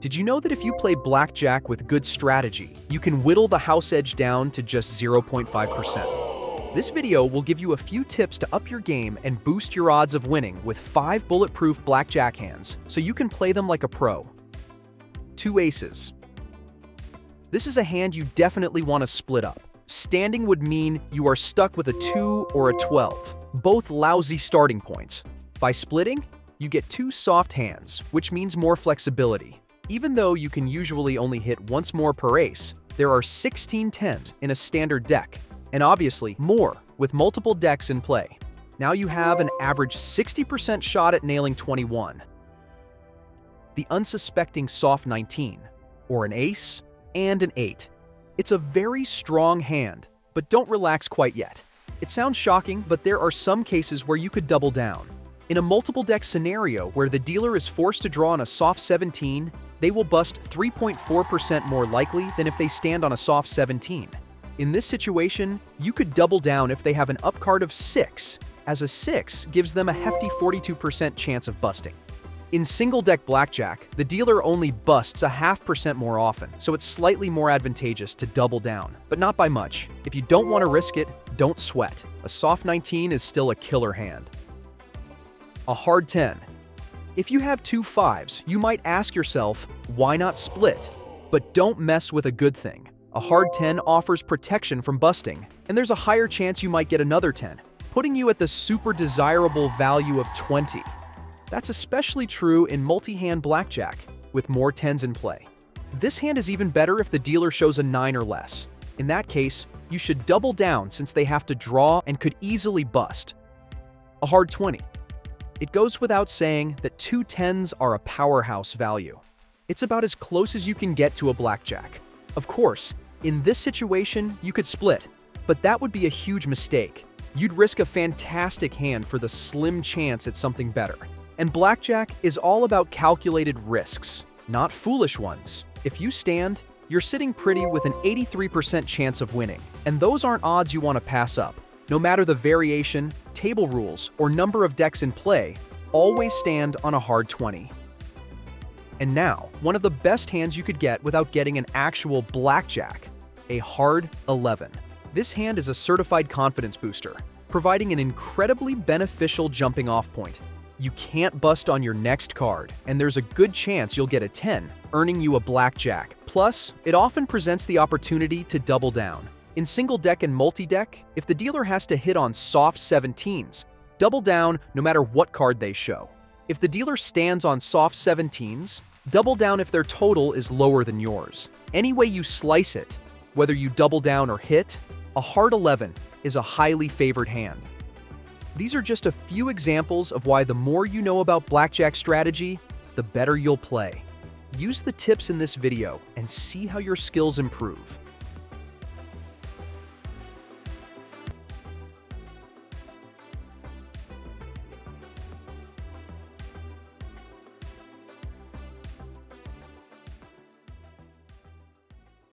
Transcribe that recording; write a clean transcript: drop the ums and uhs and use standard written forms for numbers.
Did you know that if you play blackjack with good strategy, you can whittle the house edge down to just 0.5%? This video will give you a few tips to up your game and boost your odds of winning with 5 bulletproof blackjack hands so you can play them like a pro. 2 aces. This is a hand you definitely want to split up. Standing would mean you are stuck with a 2 or a 12, both lousy starting points. By splitting, you get 2 soft hands, which means more flexibility. Even though you can usually only hit once more per ace, there are 16 tens in a standard deck, and obviously more with multiple decks in play. Now you have an average 60% shot at nailing 21. The unsuspecting soft 19, or an ace and an 8. It's a very strong hand, but don't relax quite yet. It sounds shocking, but there are some cases where you could double down. In a multiple deck scenario where the dealer is forced to draw on a soft 17, they will bust 3.4% more likely than if they stand on a soft 17. In this situation, you could double down if they have an up card of 6, as a 6 gives them a hefty 42% chance of busting. In single-deck blackjack, the dealer only busts a 0.5% more often, so it's slightly more advantageous to double down, but not by much. If you don't want to risk it, don't sweat. A soft 19 is still a killer hand. A hard 10. If you have 2 5s, you might ask yourself, why not split? But don't mess with a good thing. A hard 10 offers protection from busting, and there's a higher chance you might get another 10, putting you at the super desirable value of 20. That's especially true in multi-hand blackjack, with more 10s in play. This hand is even better if the dealer shows a 9 or less. In that case, you should double down since they have to draw and could easily bust. A hard 20. It goes without saying that 2 10s are a powerhouse value. It's about as close as you can get to a blackjack. Of course, in this situation, you could split, but that would be a huge mistake. You'd risk a fantastic hand for the slim chance at something better. And blackjack is all about calculated risks, not foolish ones. If you stand, you're sitting pretty with an 83% chance of winning, and those aren't odds you want to pass up. No matter the variation, table rules, or number of decks in play, always stand on a hard 20. And now, one of the best hands you could get without getting an actual blackjack, a hard 11. This hand is a certified confidence booster, providing an incredibly beneficial jumping off point. You can't bust on your next card, and there's a good chance you'll get a 10, earning you a blackjack. Plus, it often presents the opportunity to double down. In single deck and multi-deck, if the dealer has to hit on soft 17s, double down no matter what card they show. If the dealer stands on soft 17s, double down if their total is lower than yours. Any way you slice it, whether you double down or hit, a hard 11 is a highly favored hand. These are just a few examples of why the more you know about blackjack strategy, the better you'll play. Use the tips in this video and see how your skills improve.